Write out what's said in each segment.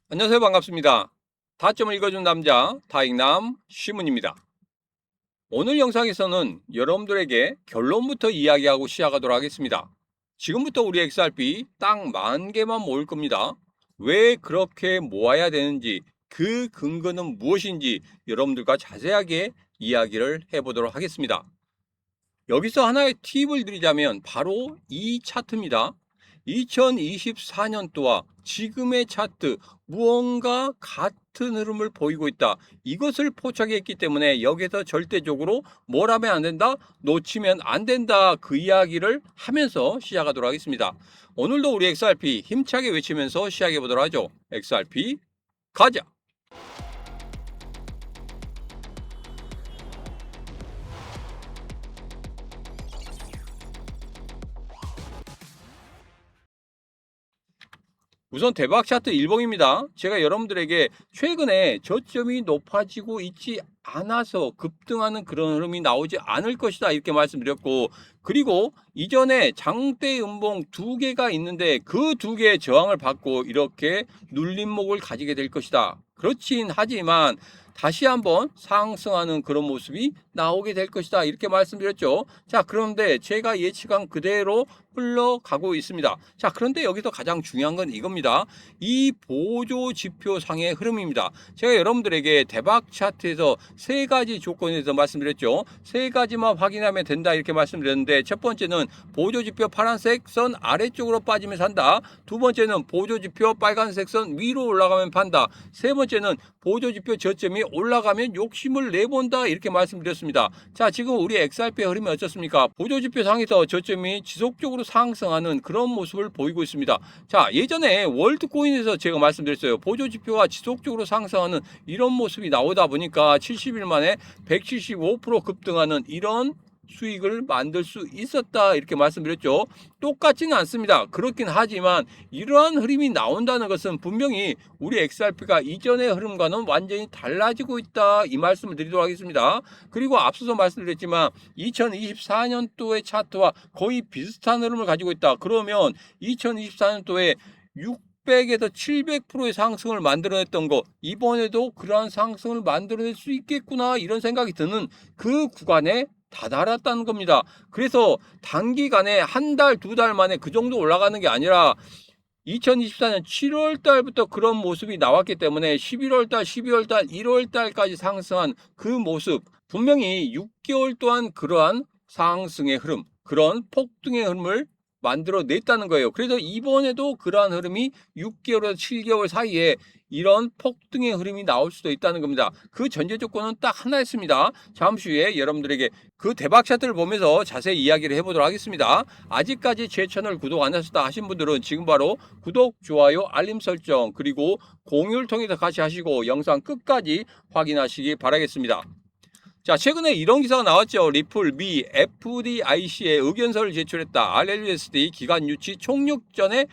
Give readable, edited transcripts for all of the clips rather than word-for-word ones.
안녕하세요. 반갑습니다. 다점을 읽어준 남자 다익남 시문입니다. 오늘 영상에서는 여러분들에게 결론부터 이야기하고 시작하도록 하겠습니다. 지금부터 우리 XRP 딱 10,000개만 모을 겁니다. 왜 그렇게 모아야 되는지, 그 근거는 무엇인지 여러분들과 자세하게 이야기를 해보도록 하겠습니다. 여기서 하나의 팁을 드리자면 바로 이 차트입니다. 2024년도와 지금의 차트, 무언가 같은 흐름을 보이고 있다. 이것을 포착했기 때문에 여기서 절대적으로 뭘 하면 안 된다? 놓치면 안 된다. 그 이야기를 하면서 시작하도록 하겠습니다. 오늘도 우리 XRP 힘차게 외치면서 시작해 보도록 하죠. XRP 가자! 우선 대박 차트 1봉입니다. 제가 여러분들에게 최근에 저점이 높아지고 있지 않아서 급등하는 그런 흐름이 나오지 않을 것이다 이렇게 말씀드렸고, 그리고 이전에 장대 음봉 두 개가 있는데 그 두 개의 저항을 받고 이렇게 눌림목을 가지게 될 것이다. 그렇긴 하지만 다시 한번 상승하는 그런 모습이 나오게 될 것이다 이렇게 말씀드렸죠. 자, 그런데 제가 예측한 그대로 흘러가고 있습니다. 자, 그런데 여기서 가장 중요한 건 이겁니다. 이 보조 지표상의 흐름입니다. 제가 여러분들에게 대박 차트에서 세 가지 조건에 대해서 말씀드렸죠. 세 가지만 확인하면 된다 이렇게 말씀드렸는데, 첫 번째는 보조 지표 파란색 선 아래쪽으로 빠지면 산다. 두 번째는 보조 지표 빨간색 선 위로 올라가면 판다. 세 번째는 보조 지표 저점이 올라가면 욕심을 내본다 이렇게 말씀드렸습니다. 자, 지금 우리 XRP의 흐름이 어떻습니까? 보조 지표 상에서 저점이 지속적으로 상승하는 그런 모습을 보이고 있습니다. 자, 예전에 월드코인에서 제가 말씀드렸어요. 보조 지표가 지속적으로 상승하는 이런 모습이 나오다 보니까 70일 만에 175% 급등하는 이런 수익을 만들 수 있었다 이렇게 말씀드렸죠. 똑같지는 않습니다. 그렇긴 하지만 이러한 흐름이 나온다는 것은 분명히 우리 XRP가 이전의 흐름과는 완전히 달라지고 있다 이 말씀을 드리도록 하겠습니다. 그리고 앞서서 말씀드렸지만 2024년도의 차트와 거의 비슷한 흐름을 가지고 있다. 그러면 2024년도에 600에서 700%의 상승을 만들어냈던 거, 이번에도 그러한 상승을 만들어낼 수 있겠구나 이런 생각이 드는 그 구간에 다다랐다는 겁니다. 그래서 단기간에 한 달, 두 달 만에 그 정도 올라가는 게 아니라 2024년 7월 달부터 그런 모습이 나왔기 때문에 11월 달, 12월 달, 1월 달까지 상승한 그 모습, 분명히 6개월 동안 그러한 상승의 흐름, 그런 폭등의 흐름을 만들어냈다는 거예요. 그래서 이번에도 그러한 흐름이 6개월에서 7개월 사이에 이런 폭등의 흐름이 나올 수도 있다는 겁니다. 그 전제 조건은 딱 하나였습니다. 잠시 후에 여러분들에게 그 대박 차트를 보면서 자세히 이야기를 해보도록 하겠습니다. 아직까지 제 채널 구독 안 하셨다 하신 분들은 지금 바로 구독, 좋아요, 알림 설정, 그리고 공유를 통해서 같이 하시고 영상 끝까지 확인하시기 바라겠습니다. 자, 최근에 이런 기사가 나왔죠. 리플 미 FDIC에 의견서를 제출했다. RLUSD 기간 유치 총력 전에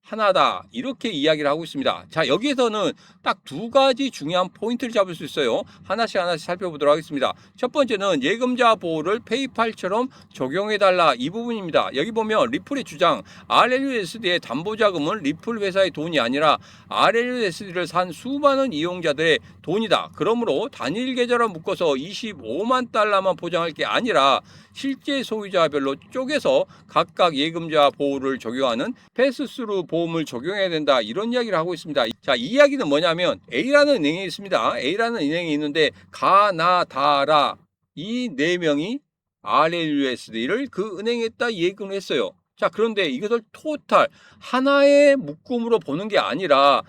하나다 이렇게 이야기를 하고 있습니다. 자, 여기에서는 딱 두 가지 중요한 포인트를 잡을 수 있어요. 하나씩 살펴보도록 하겠습니다. 첫 번째는 예금자 보호를 페이팔처럼 적용해달라 이 부분입니다. 여기 보면 리플의 주장, RLUSD의 담보자금은 리플 회사의 돈이 아니라 RLUSD를 산 수많은 이용자들의 돈이다. 그러므로 단일 계좌로 묶어서 25만 달러만 보장할 게 아니라 실제 소유자별로 쪼개서 각각 예금자 보호를 적용하는 패스스루 보험을 적용해야 된다 이런 이야기를 하고 있습니다. 자, 이 이야기는 뭐냐면 A라는 은행이 있습니다. A라는 은행이 있는데 가나다라 이 네 명이 RLUSD를 그 은행에다 예금을 했어요. 자, 그런데 이것을 토탈 하나의 묶음으로 보는 게 아니라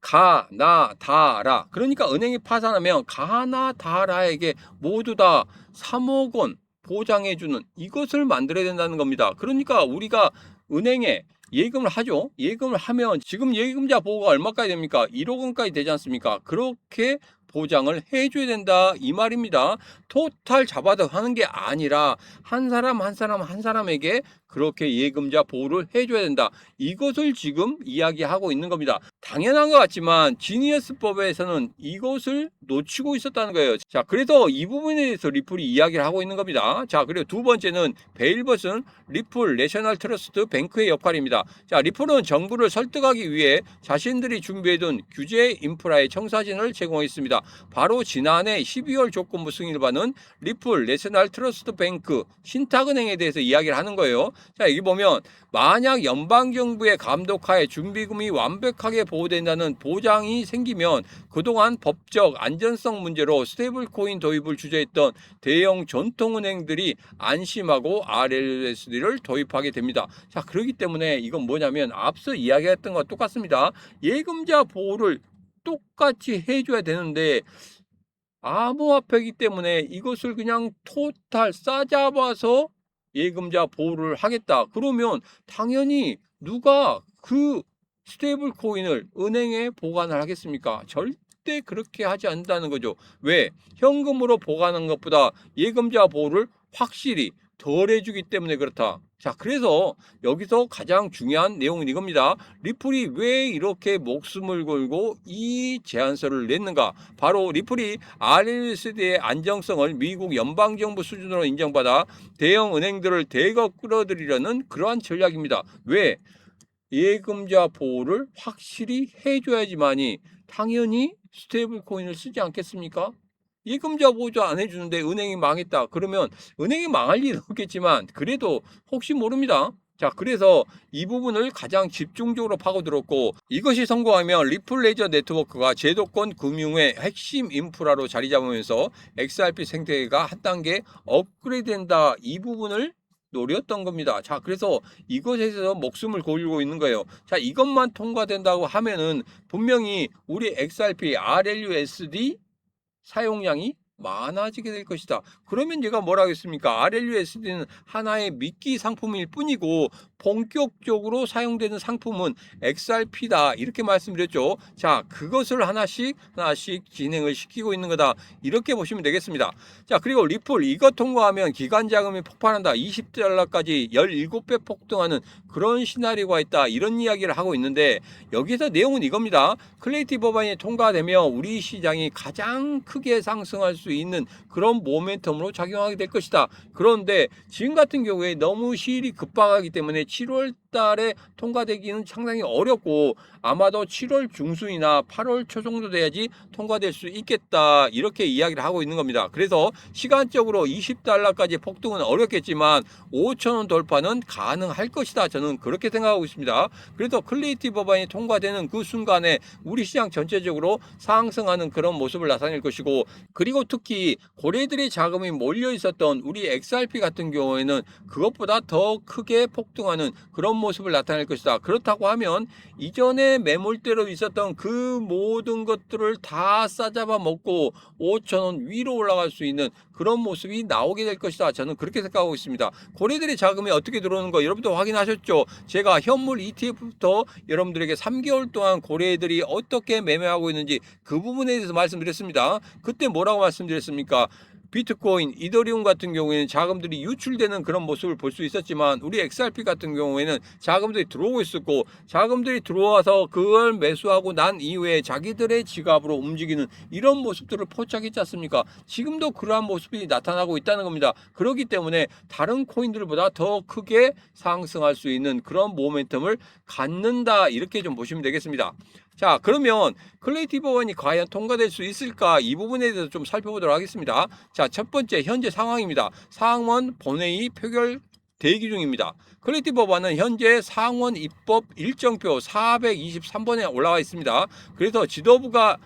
가나다라, 그러니까 은행이 파산하면 가나다라에게 모두 다 3억 원 보장해주는 이것을 만들어야 된다는 겁니다. 그러니까 우리가 은행에 예금을 하죠. 예금을 하면 지금 예금자 보호가 얼마까지 됩니까? 1억 원까지 되지 않습니까? 그렇게 보장을 해줘야 된다 이 말입니다. 토탈 잡아도 하는 게 아니라 한 사람 한 사람 한 사람에게 그렇게 예금자 보호를 해줘야 된다. 이것을 지금 이야기하고 있는 겁니다. 당연한 것 같지만 지니어스법에서는 이것을 놓치고 있었다는 거예요. 자, 그래서 이 부분에 대해서 리플이 이야기를 하고 있는 겁니다. 자, 그리고 두 번째는 베일벗은 리플 내셔널 트러스트 뱅크의 역할입니다. 자, 리플은 정부를 설득하기 위해 자신들이 준비해둔 규제 인프라의 청사진을 제공했습니다. 바로 지난해 12월 조건부 승인을 받은 리플 내셔널 트러스트 뱅크 신탁은행에 대해서 이야기를 하는 거예요. 자, 여기 보면 만약 연방정부의 감독하에 준비금이 완벽하게 보호된다는 보장이 생기면 그동안 법적 안전성 문제로 스테이블코인 도입을 주저했던 대형 전통은행들이 안심하고 RLSD를 도입하게 됩니다. 자, 그렇기 때문에 이건 뭐냐면 앞서 이야기했던 것과 똑같습니다. 예금자 보호를 똑같이 해줘야 되는데 암호화폐이기 때문에 이것을 그냥 토탈 싸잡아서 예금자 보호를 하겠다. 그러면 당연히 누가 그 스테이블 코인을 은행에 보관을 하겠습니까? 절대 그렇게 하지 않는다는 거죠. 왜? 현금으로 보관하는 것보다 예금자 보호를 확실히 덜 해주기 때문에 그렇다. 자, 그래서 여기서 가장 중요한 내용은 이겁니다. 리플이 왜 이렇게 목숨을 걸고 이 제안서를 냈는가? 바로 리플이 RLSD의 안정성을 미국 연방정부 수준으로 인정받아 대형 은행들을 대거 끌어들이려는 그러한 전략입니다. 왜? 예금자 보호를 확실히 해줘야지만이 당연히 스테이블 코인을 쓰지 않겠습니까? 예금자 보호도 안 해주는데 은행이 망했다. 그러면 은행이 망할 일은 없겠지만 그래도 혹시 모릅니다. 자, 그래서 이 부분을 가장 집중적으로 파고들었고 이것이 성공하면 리플레저 네트워크가 제도권 금융의 핵심 인프라로 자리 잡으면서 XRP 생태계가 한 단계 업그레이드된다. 이 부분을 노렸던 겁니다. 자, 그래서 이것에서 목숨을 걸고 있는 거예요. 자, 이것만 통과된다고 하면은 분명히 우리 XRP, RLUSD 사용량이 많아지게 될 것이다. 그러면 제가 뭐라 하겠습니까? RLUSD는 하나의 미끼 상품일 뿐이고 본격적으로 사용되는 상품은 XRP다. 이렇게 말씀드렸죠. 자, 그것을 하나씩 진행을 시키고 있는 거다. 이렇게 보시면 되겠습니다. 자, 그리고 리플 이것 통과하면 기관 자금이 폭발한다. 20달러까지 17배 폭등하는 그런 시나리오가 있다. 이런 이야기를 하고 있는데 여기서 내용은 이겁니다. 클레이티 법안이 통과되면 우리 시장이 가장 크게 상승할 수 있는 그런 모멘텀으로 작용하게 될 것이다. 그런데 지금 같은 경우에 너무 시일이 급박하기 때문에 7월 달에 통과되기는 상당히 어렵고 아마도 7월 중순이나 8월 초 정도 돼야지 통과될 수 있겠다. 이렇게 이야기를 하고 있는 겁니다. 그래서 시간적으로 20달러까지 폭등은 어렵겠지만 5,000원 돌파는 가능할 것이다. 저는 그렇게 생각하고 있습니다. 그래서 클레이티 법안이 통과되는 그 순간에 우리 시장 전체적으로 상승하는 그런 모습을 나타낼 것이고 그리고 특히 고래들의 자금이 몰려 있었던 우리 XRP 같은 경우에는 그것보다 더 크게 폭등하는 그런 모습을 나타낼 것이다. 그렇다고 하면 이전에 매물대로 있었던 그 모든 것들을 다 싸잡아 먹고 5,000원 위로 올라갈 수 있는 그런 모습이 나오게 될 것이다. 저는 그렇게 생각하고 있습니다. 고래들의 자금이 어떻게 들어오는 거 여러분도 확인하셨죠? 제가 현물 ETF부터 여러분들에게 3개월 동안 고래들이 어떻게 매매하고 있는지 그 부분에 대해서 말씀드렸습니다. 그때 뭐라고 말씀드렸습니까? 비트코인, 이더리움 같은 경우에는 자금들이 유출되는 그런 모습을 볼 수 있었지만 우리 XRP 같은 경우에는 자금들이 들어오고 있었고 자금들이 들어와서 그걸 매수하고 난 이후에 자기들의 지갑으로 움직이는 이런 모습들을 포착했지 않습니까? 지금도 그러한 모습이 나타나고 있다는 겁니다. 그렇기 때문에 다른 코인들보다 더 크게 상승할 수 있는 그런 모멘텀을 갖는다 이렇게 좀 보시면 되겠습니다. 자, 그러면 클레이티 법안이 과연 통과될 수 있을까? 이 부분에 대해서 좀 살펴보도록 하겠습니다. 자, 첫 번째 현재 상황입니다. 상원 본회의 표결 대기 중입니다. 클레이티 법안은 현재 상원 입법 일정표 423번에 올라와 있습니다. 그래서 지도부가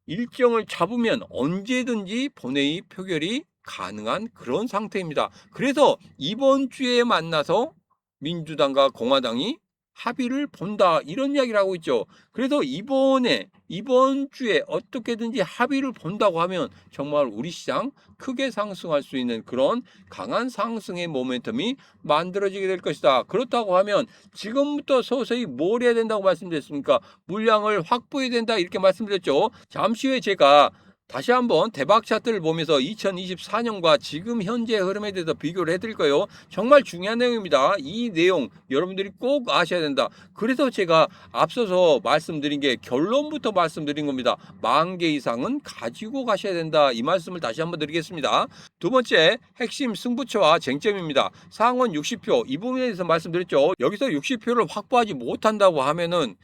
일정을 잡으면 언제든지 본회의 표결이 가능한 그런 상태입니다. 그래서 이번 주에 만나서 민주당과 공화당이 합의를 본다 이런 이야기를 하고 있죠. 그래서 이번 주에 어떻게든지 합의를 본다고 하면 정말 우리 시장 크게 상승할 수 있는 그런 강한 상승의 모멘텀이 만들어지게 될 것이다. 그렇다고 하면 지금부터 서서히 뭘 해야 된다고 말씀드렸습니까? 물량을 확보해야 된다 이렇게 말씀드렸죠. 잠시 후에 제가 다시 한번 대박 차트를 보면서 2024년과 지금 현재 흐름에 대해서 비교를 해드릴 거예요. 정말 중요한 내용입니다. 이 내용 여러분들이 꼭 아셔야 된다. 그래서 제가 앞서서 말씀드린 게 결론부터 말씀드린 겁니다. 10,000개 이상은 가지고 가셔야 된다. 이 말씀을 다시 한번 드리겠습니다. 두 번째, 핵심 승부처와 쟁점입니다. 상원 60표 이 부분에 대해서 말씀드렸죠. 여기서 60표를 확보하지 못한다고 하면은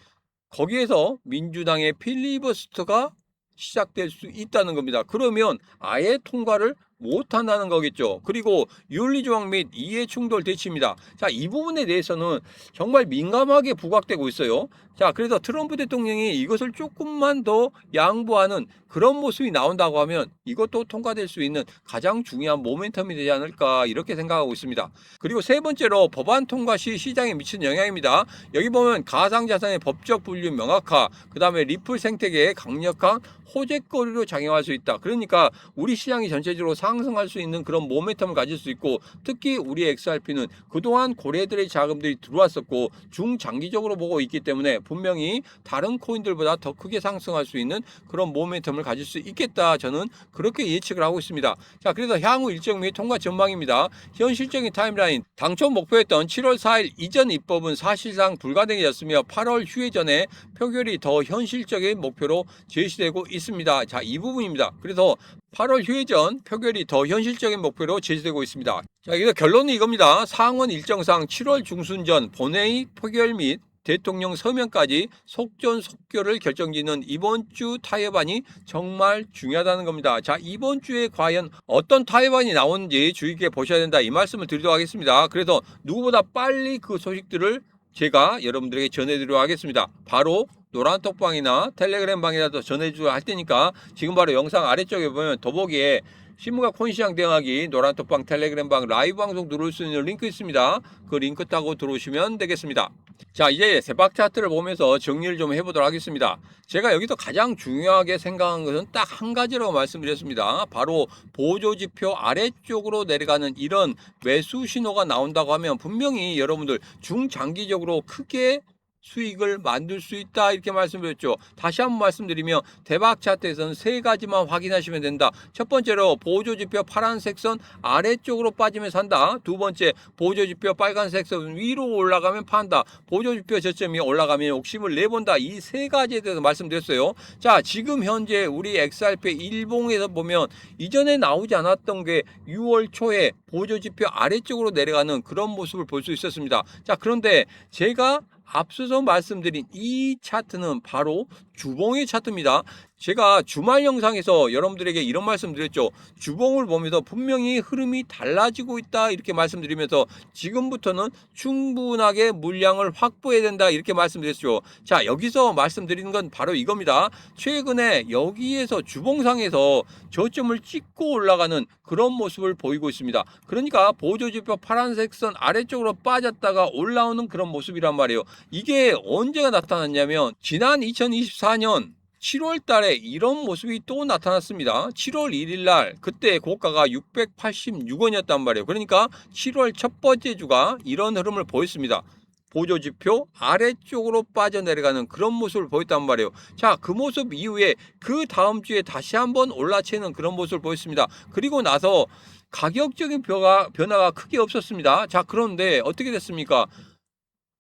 거기에서 민주당의 필리버스터가 시작될 수 있다는 겁니다. 그러면 아예 통과를 못한다는 거겠죠. 그리고 윤리조항 및 이해충돌 대치입니다. 자, 이 부분에 대해서는 정말 민감하게 부각되고 있어요. 자, 그래서 트럼프 대통령이 이것을 조금만 더 양보하는 그런 모습이 나온다고 하면 이것도 통과될 수 있는 가장 중요한 모멘텀이 되지 않을까 이렇게 생각하고 있습니다. 그리고 세 번째로 법안 통과 시 시장에 미치는 영향입니다. 여기 보면 가상자산의 법적 분류 명확화, 그 다음에 리플 생태계의 강력한 호재거리로 작용할 수 있다. 그러니까 우리 시장이 전체적으로 상승할 수 있는 그런 모멘텀을 가질 수 있고, 특히 우리 XRP는 그동안 고래들의 자금들이 들어왔었고 중장기적으로 보고 있기 때문에 분명히 다른 코인들보다 더 크게 상승할 수 있는 그런 모멘텀을 가질 수 있겠다. 저는 그렇게 예측을 하고 있습니다. 자, 그래서 향후 일정 및 통과 전망입니다. 현실적인 타임라인, 당초 목표했던 7월 4일 이전 입법은 사실상 불가능해졌으며 8월 휴회 전에 표결이 더 현실적인 목표로 제시되고 있습니다. 자, 이 부분입니다. 그래서 8월 휴회 전 표결이 더 현실적인 목표로 제시되고 있습니다. 자, 그래서 결론은 이겁니다. 상원 일정상 7월 중순 전 본회의 표결 및 대통령 서명까지 속전속결을 결정짓는 이번 주 타협안이 정말 중요하다는 겁니다. 자, 이번 주에 과연 어떤 타협안이 나오는지 주의 깊게 보셔야 된다. 이 말씀을 드리도록 하겠습니다. 그래서 누구보다 빨리 그 소식들을 제가 여러분들에게 전해드리도록 하겠습니다. 바로 노란톡방이나 텔레그램 방이라도 전해주려 할 테니까 지금 바로 영상 아래쪽에 보면 더보기에 신문과 코인시장 대응하기 노란톡방 텔레그램방 라이브 방송 누를 수 있는 링크 있습니다. 그 링크 타고 들어오시면 되겠습니다. 자, 이제 세박 차트를 보면서 정리를 좀 해보도록 하겠습니다. 제가 여기서 가장 중요하게 생각한 것은 딱 한 가지라고 말씀드렸습니다. 바로 보조지표 아래쪽으로 내려가는 이런 매수 신호가 나온다고 하면 분명히 여러분들 중장기적으로 크게 수익을 만들 수 있다 이렇게 말씀드렸죠. 다시 한번 말씀드리면 대박 차트에서는 세 가지만 확인하시면 된다. 첫 번째로 보조지표 파란색 선 아래쪽으로 빠지면 산다. 두 번째, 보조지표 빨간색 선 위로 올라가면 판다. 보조지표 저점이 올라가면 욕심을 내본다. 이 세 가지에 대해서 말씀드렸어요. 자, 지금 현재 우리 XRP 일봉에서 보면 이전에 나오지 않았던 게 6월 초에 보조지표 아래쪽으로 내려가는 그런 모습을 볼 수 있었습니다. 자, 그런데 제가 앞서서 말씀드린 이 차트는 바로 주봉의 차트입니다. 제가 주말 영상에서 여러분들에게 이런 말씀 드렸죠. 주봉을 보면서 분명히 흐름이 달라지고 있다 이렇게 말씀드리면서 지금부터는 충분하게 물량을 확보해야 된다 이렇게 말씀드렸죠. 자, 여기서 말씀드리는 건 바로 이겁니다. 최근에 여기에서 주봉상에서 저점을 찍고 올라가는 그런 모습을 보이고 있습니다. 그러니까 보조지표 파란색 선 아래쪽으로 빠졌다가 올라오는 그런 모습이란 말이에요. 이게 언제가 나타났냐면 지난 2024년 7월 달에 이런 모습이 또 나타났습니다. 7월 1일 날 그때 고가가 686원이었단 말이에요. 그러니까 7월 첫 번째 주가 이런 흐름을 보였습니다. 보조지표 아래쪽으로 빠져내려가는 그런 모습을 보였단 말이에요. 자, 그 모습 이후에 그 다음 주에 다시 한번 올라치는 그런 모습을 보였습니다. 그리고 나서 가격적인 변화가 크게 없었습니다. 자, 그런데 어떻게 됐습니까?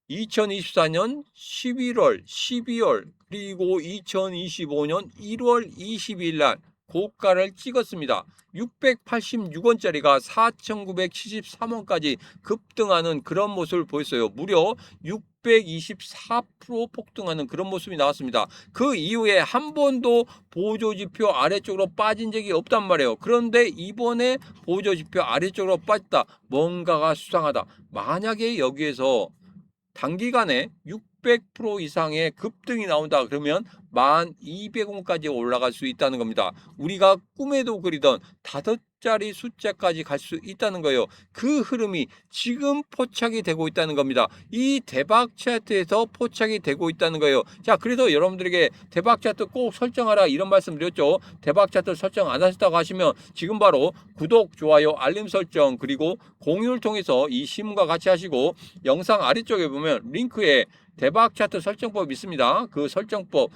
2024년 11월, 12월, 그리고 2025년 1월 22일 날 고가를 찍었습니다. 686원짜리가 4,973원까지 급등하는 그런 모습을 보였어요. 무려 624% 폭등하는 그런 모습이 나왔습니다. 그 이후에 한 번도 보조지표 아래쪽으로 빠진 적이 없단 말이에요. 그런데 이번에 보조지표 아래쪽으로 빠졌다. 뭔가가 수상하다. 만약에 여기에서 단기간에 600% 이상의 급등이 나온다 그러면 1,200원까지 올라갈 수 있다는 겁니다. 우리가 꿈에도 그리던 5자리 숫자까지 갈 수 있다는 거예요. 그 흐름이 지금 포착이 되고 있다는 겁니다. 이 대박 차트에서 포착이 되고 있다는 거예요. 자, 그래서 여러분들에게 대박 차트 꼭 설정하라 이런 말씀 드렸죠. 대박 차트 설정 안 하셨다고 하시면 지금 바로 구독, 좋아요, 알림 설정 그리고 공유를 통해서 이 신문과 같이 하시고 영상 아래쪽에 보면 링크에 대박 차트 설정법 있습니다. 그 설정법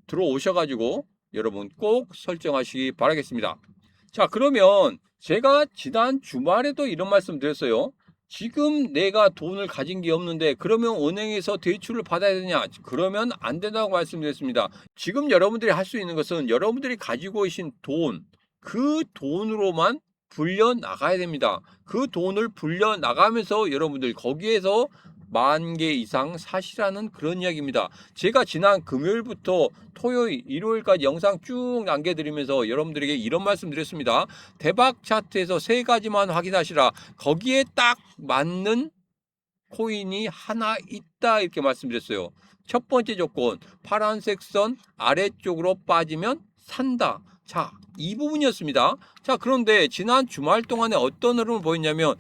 들어오셔가지고 여러분 꼭 설정하시기 바라겠습니다. 자, 그러면 제가 지난 주말에도 이런 말씀 드렸어요. 지금 내가 돈을 가진 게 없는데 그러면 은행에서 대출을 받아야 되냐? 그러면 안 된다고 말씀드렸습니다. 지금 여러분들이 할 수 있는 것은 여러분들이 가지고 계신 돈, 그 돈으로만 불려 나가야 됩니다. 그 돈을 불려 나가면서 여러분들 거기에서 10,000개 이상 사시라는 그런 이야기입니다. 제가 지난 금요일부터 토요일, 일요일까지 영상 쭉 남겨드리면서 여러분들에게 이런 말씀 드렸습니다. 대박 차트에서 3가지만 확인하시라. 거기에 딱 맞는 코인이 하나 있다 이렇게 말씀드렸어요. 첫 번째 조건, 파란색 선 아래쪽으로 빠지면 산다. 자, 이 부분이었습니다. 자, 그런데 지난 주말 동안에 어떤 흐름을 보였냐면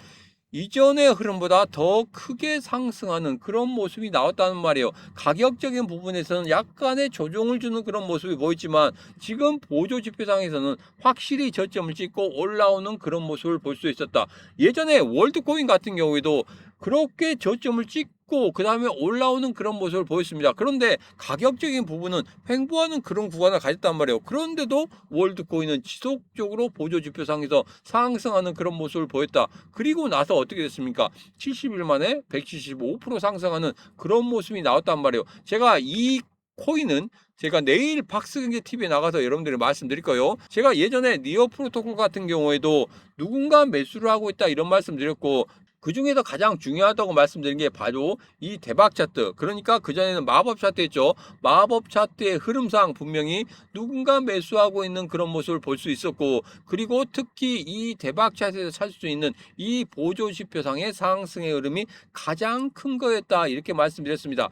이전의 흐름보다 더 크게 상승하는 그런 모습이 나왔다는 말이에요. 가격적인 부분에서는 약간의 조정을 주는 그런 모습이 보였지만 지금 보조 지표상에서는 확실히 저점을 찍고 올라오는 그런 모습을 볼 수 있었다. 예전에 월드코인 같은 경우에도 그렇게 저점을 찍고 그 다음에 올라오는 그런 모습을 보였습니다. 그런데 가격적인 부분은 횡보하는 그런 구간을 가졌단 말이에요. 그런데도 월드코인은 지속적으로 보조지표상에서 상승하는 그런 모습을 보였다. 그리고 나서 어떻게 됐습니까? 70일 만에 175% 상승하는 그런 모습이 나왔단 말이에요. 제가 이 코인은 제가 내일 박스경제 TV에 나가서 여러분들이 말씀드릴 거예요. 제가 예전에 니어 프로토콜 같은 경우에도 누군가 매수를 하고 있다 이런 말씀 드렸고 그 중에서 가장 중요하다고 말씀드린 게 바로 이 대박 차트. 그러니까 그전에는 마법 차트였죠. 마법 차트의 흐름상 분명히 누군가 매수하고 있는 그런 모습을 볼 수 있었고, 그리고 특히 이 대박 차트에서 찾을 수 있는 이 보조 지표상의 상승의 흐름이 가장 큰 거였다. 이렇게 말씀드렸습니다.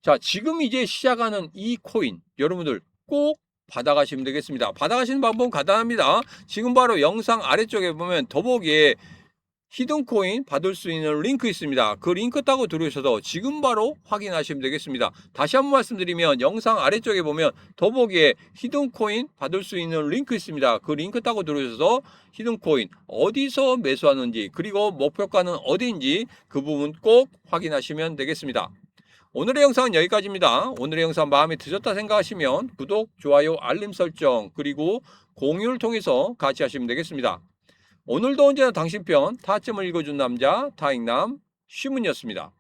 자, 지금 이제 시작하는 이 코인, 여러분들 꼭 받아가시면 되겠습니다. 받아가시는 방법은 간단합니다. 지금 바로 영상 아래쪽에 보면 더보기에 히든코인 받을 수 있는 링크 있습니다. 그 링크 따고 들어오셔서 지금 바로 확인하시면 되겠습니다. 다시 한번 말씀드리면 영상 아래쪽에 보면 더보기에 히든코인 받을 수 있는 링크 있습니다. 그 링크 따고 들어오셔서 히든코인 어디서 매수하는지 그리고 목표가는 어디인지 그 부분 꼭 확인하시면 되겠습니다. 오늘의 영상은 여기까지입니다. 오늘의 영상 마음에 드셨다 생각하시면 구독, 좋아요, 알림 설정 그리고 공유를 통해서 같이 하시면 되겠습니다. 오늘도 언제나 당신 편 타점을 읽어준 남자 타익남 쉬문이었습니다.